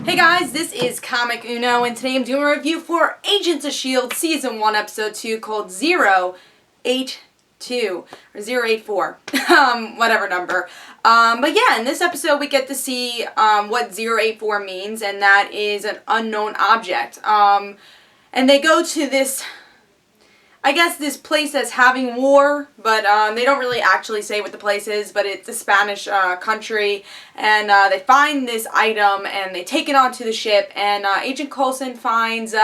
Hey guys, this is Comic Uno, and today I'm doing a review for Agents of S.H.I.E.L.D. Season 1, Episode 2, called 082, or 084, whatever number. But yeah, in this episode we get to see what 084 means, and that is an unknown object. And they go to this, I guess, this place that's having war, but they don't really actually say what the place is, but it's a Spanish country, and they find this item, and they take it onto the ship, and Agent Coulson finds,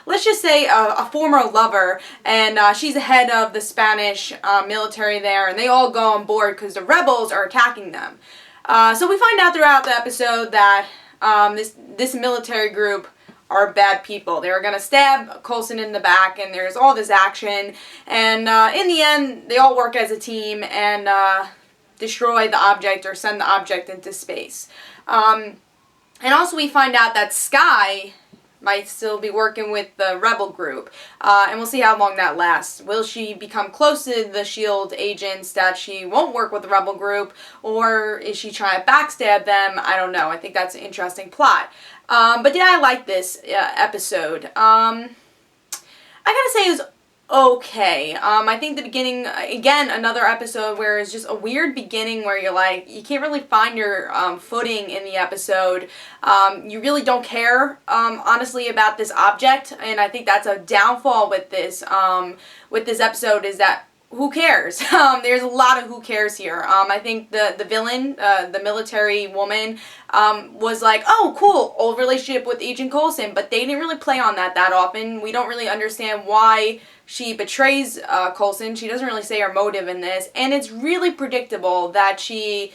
let's just say, a former lover, and she's the head of the Spanish military there, and they all go on board because the rebels are attacking them. So we find out throughout the episode that this military group are bad people. They were going to stab Coulson in the back, and there's all this action, and in the end, they all work as a team and destroy the object or send the object into space. And also we find out that Skye might still be working with the rebel group, and we'll see how long that lasts. Will she become close to the S.H.I.E.L.D. agents that she won't work with the rebel group, or is she trying to backstab them? I don't know. I think that's an interesting plot. But yeah, I like this episode. I gotta say it was okay. I think the beginning, again, another episode where it's just a weird beginning where you're like, you can't really find your footing in the episode. You really don't care, honestly, about this object, and I think that's a downfall with this episode, is that who cares? There's a lot of who cares here. I think the villain, the military woman, was like, oh, cool, old relationship with Agent Coulson, but they didn't really play on that often. We don't really understand why she betrays Coulson. She doesn't really say her motive in this, and it's really predictable that she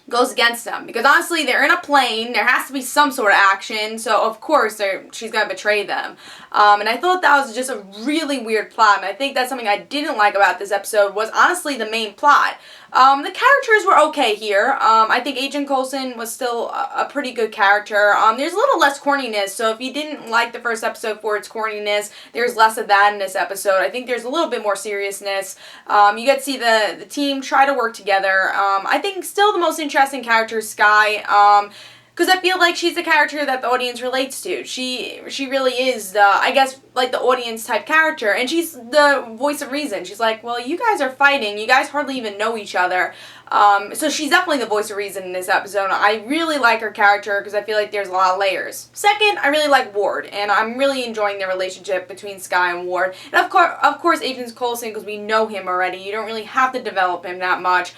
goes against them, because honestly, they're in a plane, there has to be some sort of action, so of course she's gonna betray them. And I thought that was just a really weird plot, and I think that's something I didn't like about this episode, was honestly the main plot. The characters were okay here. I think Agent Coulson was still a pretty good character. There's a little less corniness, so if you didn't like the first episode for its corniness, there's less of that in this episode. I think there's a little bit more seriousness. You get to see the team try to work together. I think still the most interesting character is Skye, because I feel like she's the character that the audience relates to. She really is, I guess, like the audience type character, and she's the voice of reason. She's like, well, you guys are fighting, you guys hardly even know each other, so she's definitely the voice of reason in this episode. I really like her character because I feel like there's a lot of layers. Second, I really like Ward, and I'm really enjoying the relationship between Skye and Ward, and of course Agent Coulson, because we know him already. You don't really have to develop him that much.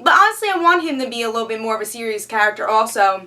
But honestly, I want him to be a little bit more of a serious character also,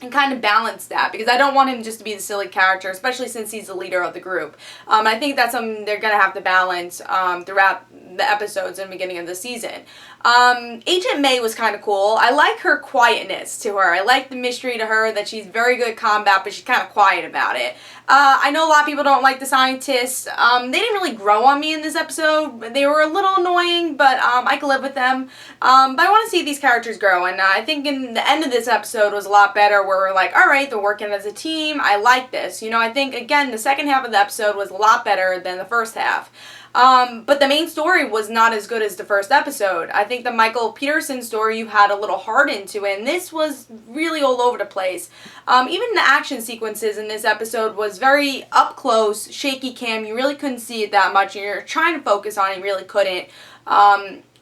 and kind of balance that, because I don't want him just to be the silly character, especially since he's the leader of the group. I think that's something they're going to have to balance throughout the episodes in the beginning of the season. Agent May was kind of cool. I like her quietness to her. I like the mystery to her, that she's very good at combat, but she's kind of quiet about it. I know a lot of people don't like the scientists. They didn't really grow on me in this episode. They were a little annoying, but I could live with them. But I want to see these characters grow, and I think in the end of this episode was a lot better, where we're like, alright, they're working as a team. I like this. You know, I think, again, the second half of the episode was a lot better than the first half. But the main story was not as good as the first episode. I think the Michael Peterson story, you had a little heart into it, and this was really all over the place. Even the action sequences in this episode was very up close, shaky cam. You really couldn't see it that much, and you're trying to focus on it, you really couldn't.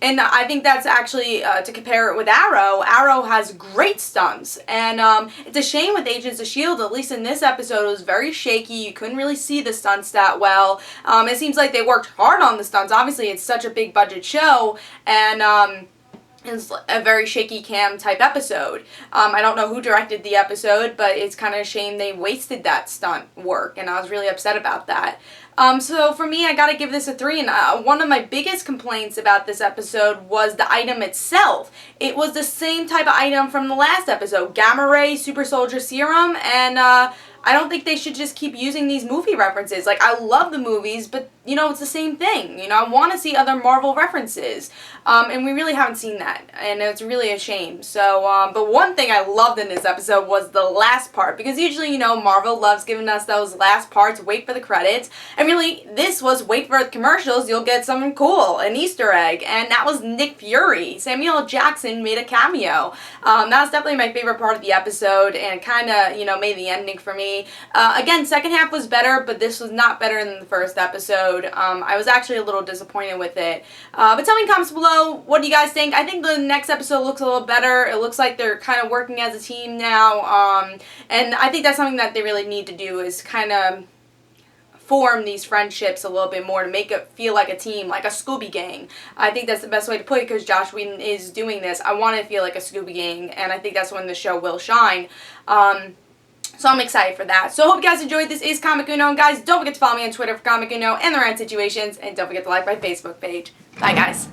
And I think that's actually, to compare it with Arrow, Arrow has great stunts, and it's a shame with Agents of S.H.I.E.L.D., at least in this episode, it was very shaky. You couldn't really see the stunts that well. It seems like they worked hard on the stunts. Obviously, it's such a big budget show, and it's a very shaky cam type episode. I don't know who directed the episode, but it's kind of a shame they wasted that stunt work, and I was really upset about that. So for me, I gotta give this a 3, and one of my biggest complaints about this episode was the item itself. It was the same type of item from the last episode, Gamma Ray Super Soldier Serum, and I don't think they should just keep using these movie references. Like, I love the movies, but you know, it's the same thing. You know, I want to see other Marvel references. And we really haven't seen that. And it's really a shame. So, but one thing I loved in this episode was the last part. Because usually, you know, Marvel loves giving us those last parts, wait for the credits. And really, this was wait for the commercials, you'll get something cool, an Easter egg. And that was Nick Fury. Samuel L. Jackson made a cameo. That was definitely my favorite part of the episode. And kind of, you know, made the ending for me. Again, second half was better, but this was not better than the first episode. I was actually a little disappointed with it. But tell me in the comments below, what do you guys think? I think the next episode looks a little better. It looks like they're kind of working as a team now. And I think that's something that they really need to do, is kind of form these friendships a little bit more to make it feel like a team, like a Scooby Gang. I think that's the best way to put it, because Joss Whedon is doing this. I want it to feel like a Scooby Gang, and I think that's when the show will shine. So I'm excited for that. So I hope you guys enjoyed. This is Comic Uno. And guys, don't forget to follow me on Twitter for Comic Uno and the Rant Situations. And don't forget to like my Facebook page. Bye, guys.